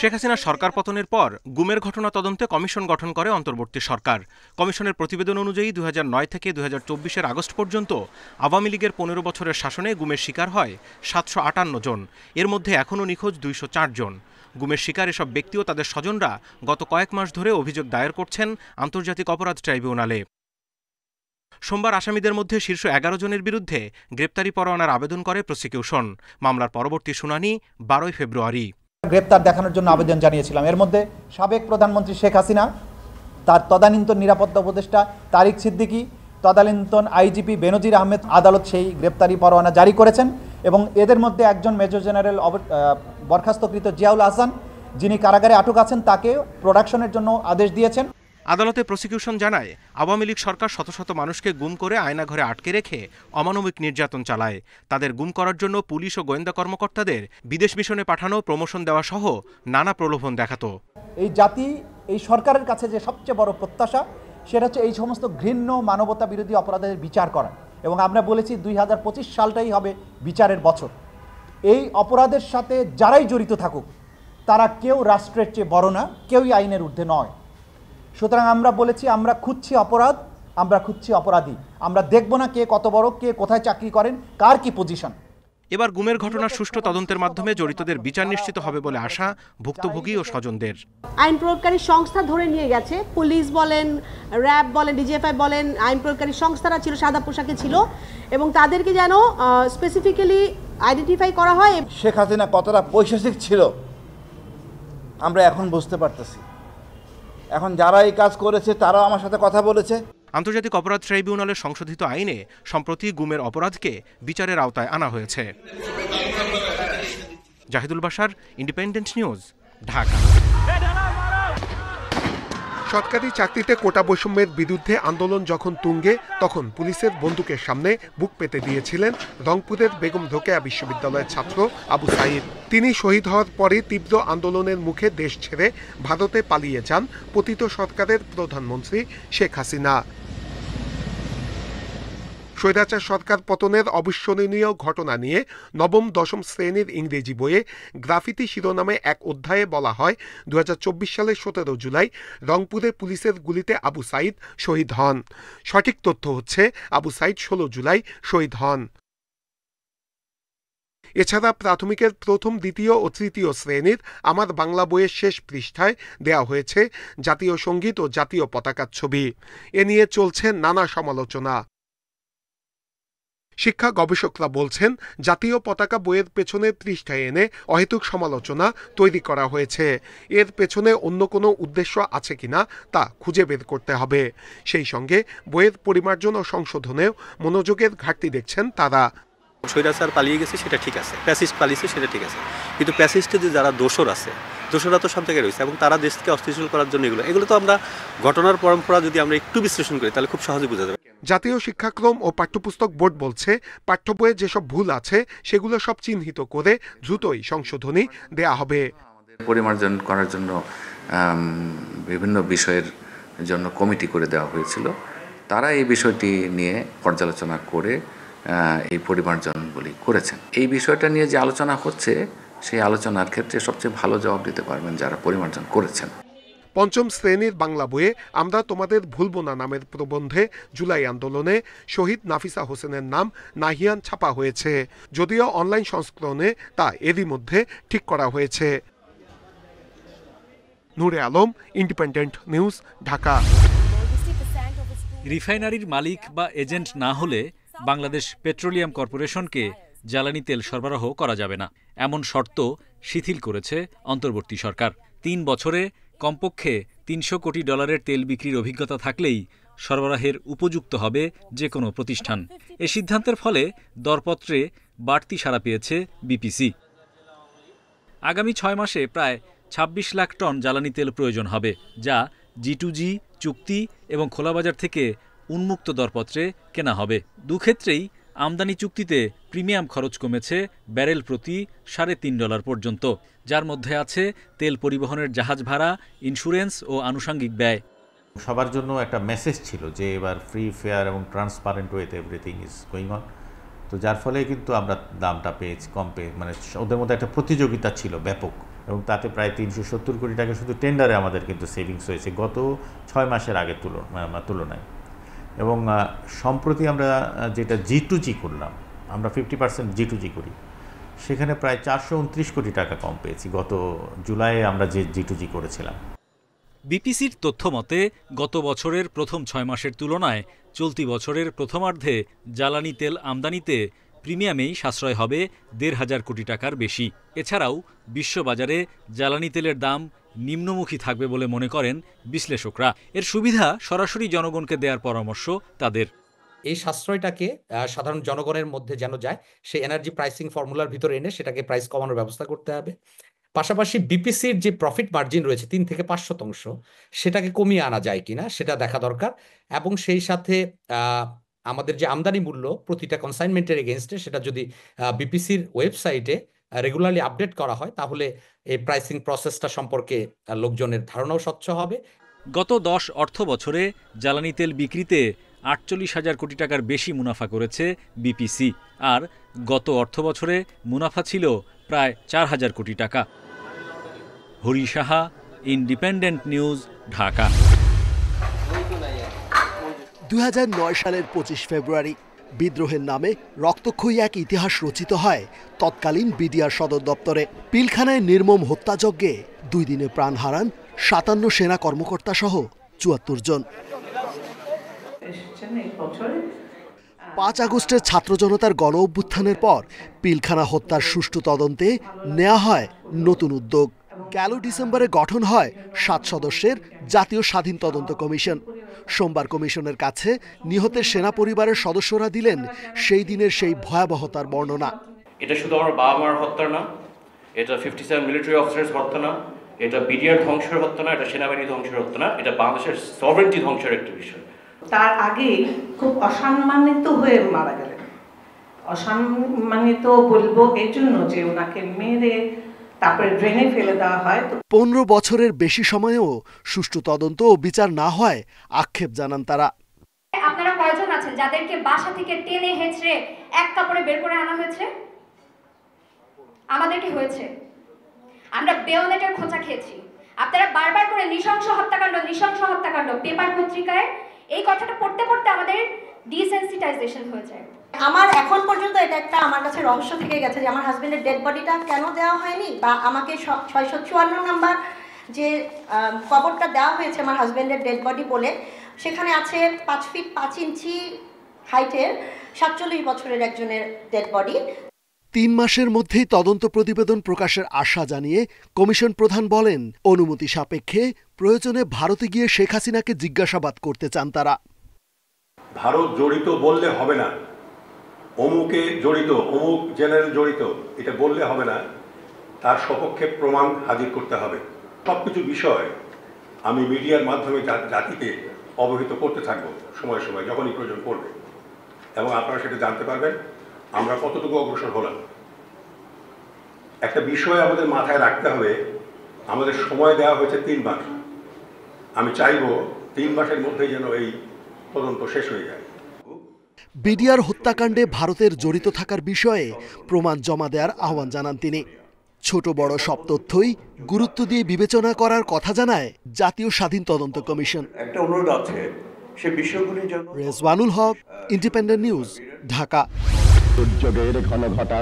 শেখ হাসিনা সরকার পতনের পর গুমের ঘটনা তদন্তে কমিশন গঠন করে অন্তর্বর্তী সরকার। কমিশনের প্রতিবেদন অনুযায়ী ২০০৯ থেকে ২০২৪-এর আগস্ট পর্যন্ত আওয়ামী লীগের ১৫ বছরের শাসনে গুমের শিকার হয় ৭৫৮ জন। এর মধ্যে এখনও নিখোঁজ ২০৪ জন। গুমের শিকার এসব ব্যক্তি ও তাদের স্বজনরা গত কয়েক মাস ধরে অভিযোগ দায়ের করছেন আন্তর্জাতিক অপরাধ ট্রাইব্যুনালে। সোমবার আসামিদের মধ্যে শীর্ষ ১১ জনের বিরুদ্ধে গ্রেপ্তারি পরোয়ানার আবেদন করে প্রসিকিউশন। মামলার পরবর্তী শুনানি ১২ ফেব্রুয়ারি। গ্রেপ্তার দেখানোর জন্য আবেদন জানিয়েছিলাম। এর মধ্যে সাবেক প্রধানমন্ত্রী শেখ হাসিনা, তার তদানীন্তন নিরাপত্তা উপদেষ্টা তারিক সিদ্দিকী, তদানীন্তন আইজিপি বেনজির আহমেদ আদালত সেই গ্রেপ্তারি পরোয়ানা জারি করেছেন এবং এদের মধ্যে একজন মেজর জেনারেল বরখাস্তকৃত জিয়াউল আহসান, যিনি কারাগারে আটক আছেন, তাকে প্রোডাকশনের জন্য আদেশ দিয়েছেন। আদালতে প্রসিকিউশন জানায়, আওয়ামী লীগ সরকার শত শত মানুষকে গুম করে আয়নাঘরে আটকে রেখে অমানবিক নির্যাতন চালায়। তাদের গুম করার জন্য পুলিশ ও গোয়েন্দা কর্মকর্তাদের বিদেশ মিশনে পাঠানো, প্রমোশন দেওয়া সহ নানা প্রলোভন দেখাতো। এই জাতি, এই সরকারের কাছে যে সবচেয়ে বড় প্রত্যাশা, সেটা হচ্ছে এই সমস্ত ঘৃণ্য মানবতা বিরোধী অপরাধের বিচার করা। এবং আমরা বলেছি ২০২৫ সালটাই হবে বিচারের বছর। এই অপরাধের সাথে যারাই জড়িত থাকুক, তারা কেউ রাষ্ট্রের চেয়ে বড় না, কেউই আইনের ঊর্ধ্বে নয়। সুতরাং আমরা বলেছি, আমরা খুঁজছি অপরাধ, আমরা খুঁজছি অপরাধী। আমরা দেখব না কে কত বড়, কে কোথায় চাকরি করেন, কার কি পজিশন। এবার গুমের ঘটনার সুষ্ঠু তদন্তের মাধ্যমে জড়িতদের বিচার নিশ্চিত হবে বলে আশা ভুক্তভোগী ও স্বজনদের। আইন প্রয়োগকারী সংস্থা ধরে নিয়ে গেছে, পুলিশ বলেন, র্যাব বলেন, ডিজিএফআই বলেন, আইন প্রয়োগকারী সংস্থারা ছিল, সাদা পোশাকে ছিল, এবং তাদেরকে যেন স্পেসিফিক্যালি আইডেন্টিফাই করা হয়। শেখ হাসিনা কতটা পৈশাচিক ছিল আমরা এখন বুঝতে পারতেছি। এখন যারা এই কাজ করেছে তারাও আমার সাথে কথা বলেছে। আন্তর্জাতিক অপরাধ ট্রাইব্যুনালের সংশোধিত আইনে সম্প্রতি গুমের অপরাধকে বিচারের আওতায় আনা হয়েছে। Zahidul Bashar, Independent News, Dhaka. সরকারি চাকরিতে কোটা বৈষম্যের বিরুদ্ধে আন্দোলন যখন তুঙ্গে, তখন পুলিশের বন্দুকের সামনে বুক পেতে দিয়েছিলেন রংপুরের বেগম রোকেয়া বিশ্ববিদ্যালয়ের ছাত্র আবু সাইদ। তিনি শহীদ হওয়ার পরে তীব্র আন্দোলনের মুখে দেশ ছেড়ে ভারতে পালিয়ে যান পতিত সরকারের প্রধানমন্ত্রী শেখ হাসিনা। স্বৈরাচার সরকার পতনের অবিস্মরণীয় ঘটনা নিয়ে নবম দশম শ্রেণীর ইংরেজি বইয়ে গ্রাফিতি শিরোনামে এক অধ্যায়ে বলা হয়, ২০২৪ সালের ১৭ জুলাই রংপুরে পুলিশের গুলিতে আবু সাইদ শহীদ হন। সঠিক তথ্য হচ্ছে, আবু সাইদ ১৬ জুলাই শহীদ হন। এছাড়া প্রাথমিকের প্রথম, দ্বিতীয় ও তৃতীয় শ্রেণীর আমার বাংলা বইয়ের শেষ পৃষ্ঠায় দেয়া হয়েছে জাতীয় সঙ্গীত ও জাতীয় পতাকার ছবি। এ নিয়ে চলছে নানা সমালোচনা। শিক্ষা গবেষকরা বলছেন, জাতীয় পতাকা বইয়ের পেছনের পৃষ্ঠায় এনে অহেতুক সমালোচনা তৈরি করা হয়েছে। এর পেছনে অন্য কোনো উদ্দেশ্য আছে কিনা তা খুঁজে বের করতে হবে। সেই সঙ্গে বইয়ের পরিমার্জন ও সংশোধনেও মনোযোগের ঘাটতি দেখছেন তারা। স্বৈরাচার পালিয়ে গেছে সেটা ঠিক আছে, প্যাসিস্ট পালিয়েছে সেটা ঠিক আছে, কিন্তু প্যাসিস্টে যে যারা দোসর আছে, দোসররা তো সব জায়গায় রয়েছে এবং তারা দেশকে অস্থিতিশীল করার জন্য এগুলো তো আমরা ঘটনার পরম্পরা যদি আমরা একটু বিশ্লেষণ করি তাহলে খুব সহজে বোঝা যাবে। জাতীয় শিক্ষাক্রম ও পাঠ্যপুস্তক বোর্ড বলছে, পাঠ্য বইয়ে যেসব ভুল আছে সেগুলো সব চিহ্নিত করে দ্রুতই সংশোধনী দেয়া হবে। পরিমার্জন করার জন্য বিভিন্ন বিষয়ের জন্য কমিটি করে দেওয়া হয়েছিল। তারা এই বিষয়টি নিয়ে পর্যালোচনা করে এই পরিমার্জনগুলি করেছেন। এই বিষয়টা নিয়ে যে আলোচনা হচ্ছে, সেই আলোচনার ক্ষেত্রে সবচেয়ে ভালো জবাব দিতে পারবেন যারা পরিমার্জন করেছেন। পঞ্চম শ্রেণীর বাংলা বইয়ে আমরা তোমাদের ভুলব না নামের প্রবন্ধে জুলাই আন্দোলনে শহীদ নাফিসা হোসেনের নাম নাহিয়ান ছাপা হয়েছে, যদিও অনলাইন সংস্করণে তা এরই মধ্যে ঠিক করা হয়েছে। নূরে আলম, ইন্ডিপেন্ডেন্ট নিউজ, ঢাকা। রিফাইনারির মালিক বা এজেন্ট না হলে বাংলাদেশ পেট্রোলিয়াম কর্পোরেশনকে জ্বালানি তেল সরবরাহ করা যাবে না, এমন শর্ত শিথিল করেছে অন্তর্বর্তী সরকার। ৩ বছরে কমপক্ষে $৩০০ কোটি তেল বিক্রির অভিজ্ঞতা থাকলেই সরবরাহের উপযুক্ত হবে যে কোনো প্রতিষ্ঠান। এ সিদ্ধান্তের ফলে দরপত্রে বাড়তি সাড়া পেয়েছে বিপিসি। আগামী ৬ মাসে প্রায় ২৬ লাখ টন জ্বালানি তেল প্রয়োজন হবে, যা G2G চুক্তি এবং খোলাবাজার থেকে উন্মুক্ত দরপত্রে কেনা হবে। দুক্ষেত্রেই আমদানি চুক্তিতে প্রিমিয়াম খরচ কমেছে ব্যারেল প্রতি $৩.৫ পর্যন্ত, যার মধ্যে আছে তেল পরিবহনের জাহাজ ভাড়া, ইন্স্যুরেন্স ও আনুষঙ্গিক ব্যয়। সবার জন্য একটা মেসেজ ছিল যে এবার ফ্রি, ফেয়ার এবং ট্রান্সপারেন্ট ওয়েতে এভরিথিং ইজ গোয়িং অন। তো যার ফলে কিন্তু আমরা দামটা পেয়েছি কম পেয়ে, মানে ওদের মধ্যে একটা প্রতিযোগিতা ছিল ব্যাপক এবং তাতে প্রায় 370 কোটি টাকা শুধু টেন্ডারে আমাদের কিন্তু সেভিংস হয়েছে গত 6 মাসের আগের তুলনায়। এবং সম্প্রতি আমরা যেটা G2G করলাম, আমরা 50% G2G করি, সেখানে প্রায় 429 কোটি টাকা কম পেয়েছি গত জুলাইয়ে আমরা যে G2G করেছিলাম। বিপিসির তথ্য মতে গত বছরের প্রথম 6 মাসের তুলনায় চলতি বছরের প্রথমার্ধে জ্বালানি তেল আমদানিতে প্রিমিয়ামেই সাশ্রয় হবে 1,500 কোটি টাকার বেশি। এছাড়াও বিশ্ববাজারে জ্বালানি তেলের দাম নিম্নমুখী থাকবে বলে মনে করেন বিশ্লেষকরা। এর সুবিধা সরাসরি জনগণকে দেওয়ার পরামর্শ তাদের। এই সাশ্রয়টাকে সাধারণ জনগণের মধ্যে যেন যায়, সেই এনার্জি প্রাইসিং ফর্মুলার ভিতরে এনে সেটাকে প্রাইস কমানোর ব্যবস্থা করতে হবে। পাশাপাশি বিপিসির যে প্রফিট মার্জিন রয়েছে 3 থেকে 5% সেটাকে কমিয়ে আনা যায় কিনা সেটা দেখা দরকার। এবং সেই সাথে আমাদের যে আমদানি মূল্য প্রতিটা কনসাইনমেন্টের এগেনস্টে সেটা যদি বিপিসির ওয়েবসাইটে রেগুলারলি আপডেট করা হয়, তাহলে এই প্রাইসিং প্রসেসটা সম্পর্কে লোকজনের ধারণাও স্বচ্ছ হবে। গত 10 অর্থ বছরে জ্বালানি তেল বিক্রিতে 48,000 কোটি টাকার বেশি মুনাফা করেছে বিপিসি, আর গত অর্থ বছরে মুনাফা ছিল প্রায় 4,000 কোটি টাকা। Hari Saha, independent News, Dhaka. 2009 সালের 25 ফেব্রুয়ারি বিদ্রোহের নামে রক্তক্ষয়ী এক ইতিহাস রচিত হয় তৎকালীন বিডিআর সদর দপ্তরে। পিলখানায় নির্মম হত্যাযজ্ঞে 2 দিনে প্রাণ হারান 57 সেনা কর্মকর্তা সহ 74 জন। 5 আগস্টের ছাত্র জনতার গণ অভ্যুত্থানের পর পিলখানা হত্যার সুষ্ঠু তদন্তে নেওয়া হয় নতুন উদ্যোগ। গেল ডিসেম্বরে গঠন হয় 7 সদস্যের জাতীয় স্বাধীন তদন্ত কমিশন। সোমবার কমিশনের কাছে নিহতের সেনা পরিবারের সদস্যরা দিলেন সেই দিনের সেই ভয়াবহতার বর্ণনা। এটা শুধু আমার বাবা মার হত্যা না, এটা 57 মিলিটারি অফিসার্স হত্যা না, এটা বিডিআর ধ্বংসের হত্যা না, এটা সেনাবাহিনী ধ্বংসের হত্যা না, এটা বাংলাদেশের সভরেন্টি ধ্বংসের একটা বিষয়। তার আগে খুব অসম্মানিত হয়ে মারা গেলেন। অসম্মানিত বলবো এই জন্য যে ওনাকে মেরে তারপরে ড্রেনে ফেলে দেওয়া হয়। 15 বছরের বেশি সময়েও সুষ্ঠু তদন্ত ও বিচার না হয় আক্ষেপ জানান তারা। আপনারা কয়জন আছেন যাদেরকে বাসা থেকে টেনে হেঁচড়ে এক কাপড়ে বের করে আনা হয়েছে? আমাদের কি হয়েছে? আমরা বেয়োনেটের খোঁচা খেয়েছি। আপনারা বারবার করে নৃশংস হত্যাকাণ্ড পেপার পত্রিকায় এই কথাটা পড়তে পড়তে আমাদের ডিসেনসিটাইজেশন হয়ে যায়। আমার এখন পর্যন্ত এটা একটা আমার কাছে রহস্য থেকে গেছে যে আমার হাজবেন্ডের ডেড বডিটা কেন দেওয়া হয়নি, বা আমাকে 654 নাম্বার যে কবরটা দেওয়া হয়েছে আমার হাজবেন্ডের ডেড বডি বলে, সেখানে আছে 5 ফিট 5 ইঞ্চি হাইটের 47 বছরের একজনের ডেড বডি। 3 মাসের মধ্যেই তদন্ত প্রতিবেদন প্রকাশের আশা জানিয়ে কমিশন প্রধান বলেন, অনুমতি সাপেক্ষে প্রয়োজনে ভারতে গিয়ে শেখ হাসিনাকে জিজ্ঞাসাবাদ করতে চান তারা। ভারত জড়িত বললে হবে না, অমুকে জড়িত, অমুক জেনারেল জড়িত, এটা বললে হবে না, তার সপক্ষে প্রমাণ হাজির করতে হবে। সবকিছু বিষয় আমি মিডিয়ার মাধ্যমে জাতিকে অবহিত করতে থাকবো সময় সময় যখনই প্রয়োজন পড়বে, এবং আপনারা সেটা জানতে পারবেন আমরা কতটুকু অগ্রসর হলাম। একটা বিষয় আমাদের মাথায় রাখতে হবে, আমাদের সময় দেওয়া হয়েছে 3 মাস। আমি চাইব 3 মাসের মধ্যেই যেন এই তদন্ত শেষ হয়ে যায়। বিডিআর হত্যাকাণ্ডে ভারতের জড়িত থাকার বিষয়ে প্রমাণ জমা দেওয়ার আহ্বান জানান তিনি। ছোট বড় সব তথ্যই গুরুত্ব দিয়ে বিবেচনা করার কথা জানায় জাতীয় স্বাধীন তদন্ত কমিশন। একটা অনুরোধ আছে, সে বিষয়গুলির জন্য। রেজওয়ানুল হক, ইন্ডিপেন্ডেন্ট নিউজ, ঢাকা। দুর্যোগের ঘন ঘটা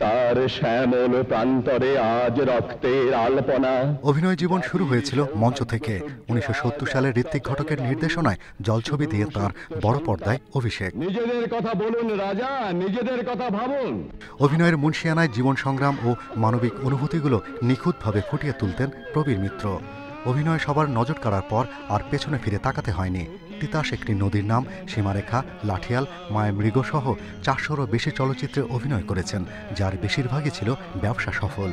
তার শ্যামল প্রান্তরে আজ রক্তের আলপনা। অভিনয় জীবন শুরু হয়েছিল মঞ্চ থেকে। 1970 সালে ঋত্বিক ঘটকের নির্দেশনায় জলছবি দিয়ে তার বড় পর্দায় অভিষেক। নিজেদের কথা বলুন রাজা, নিজেদের কথা ভাবুন। অভিনয়ের মুন্সিয়ানায় জীবন সংগ্রাম ও মানবিক অনুভূতিগুলো নিখুঁতভাবে ফুটিয়ে তুলতেন প্রবীর মিত্র। অভিনয় সবার নজর কাড়ার পর আর পেছনে ফিরে তাকাতে হয়নি। তিতাস একটি নদীর নাম, সীমারেখা, লাঠিয়াল, মায়ামৃগ সহ 400-রও বেশি চলচ্চিত্রে অভিনয় করেছেন, যার বেশিরভাগই ছিল ব্যবসা সফল।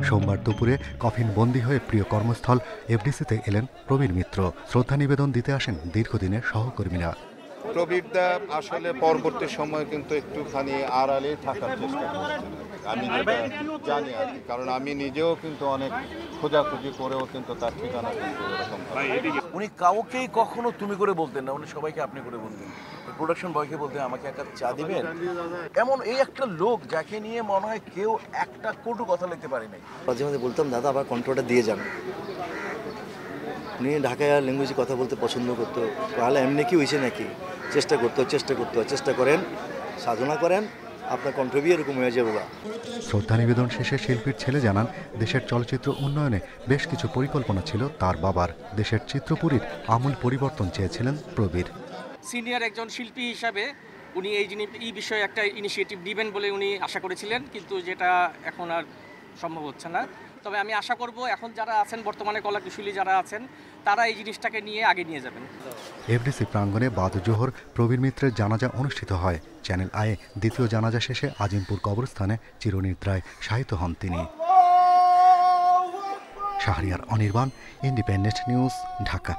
সোমবার দুপুরে কফিন বন্দী হয়ে প্রিয় কর্মস্থল এফডিসিতে এলেন প্রবীর মিত্র। শ্রদ্ধা নিবেদন দিতে আসেন দীর্ঘদিনের সহকর্মীরা। প্রবীরদা আসলে পরবর্তী সময় কিন্তু একটুখানি আড়ালে থাকার চেষ্টা করছেন, আমি যেটা জানি আর কি, কারণ আমি নিজেও কিন্তু অনেক খোঁজাখুঁজি করেও কিন্তু তার ঠিকানা কিন্তু এরকম। উনি কাউকেই কখনো তুমি করে বলতেন না, উনি সবাইকে আপনি করে বলতেন। প্রোডাকশন বয়কে বলতেন আমাকে একটা চা দিবেন, এমন এই একটা লোক যাকে নিয়ে মনে হয় কেউ একটা কটু কথা লিখতে পারে নাই। মাঝে মাঝে বলতাম দাদা আবার কন্ট্রোলটা দিয়ে যান। উনি ঢাকায় ল্যাঙ্গুয়েজে কথা বলতে পছন্দ করতো, তাহলে এমনি কি হয়েছে নাকি, চেষ্টা করেন, সাধনা করেন, আপনার কণ্ঠবি এরকম হয়ে যাবে। শ্রদ্ধা নিবেদন শেষে শিল্পীর ছেলে জানান, দেশের চলচ্চিত্র উন্নয়নে বেশ কিছু পরিকল্পনা ছিল তার বাবার। দেশের চিত্রপুরীর আমূল পরিবর্তন চেয়েছিলেন প্রবীর। সিনিয়র একজন শিল্পী হিসাবে উনি এই বিষয়ে একটা ইনিশিয়েটিভ নেবেন বলে উনি আশা করেছিলেন, কিন্তু যেটা এখন আর সম্ভব হচ্ছে না। তবে আমি আশা করব এখন যারা আছেন বর্তমানে কলাকুশলী যারা আছেন তারা এই জিনিসটাকে নিয়ে আগে নিয়ে যাবেন। এফডিসি প্রাঙ্গণে বাদ জোহর প্রবীর মিত্রের জানাজা অনুষ্ঠিত হয়। চ্যানেল আয়ে দ্বিতীয় জানাজা শেষে আজিমপুর কবরস্থানে চিরনিদ্রায় শায়িত হন তিনি। Shahriar Anirban, independent News, Dhaka.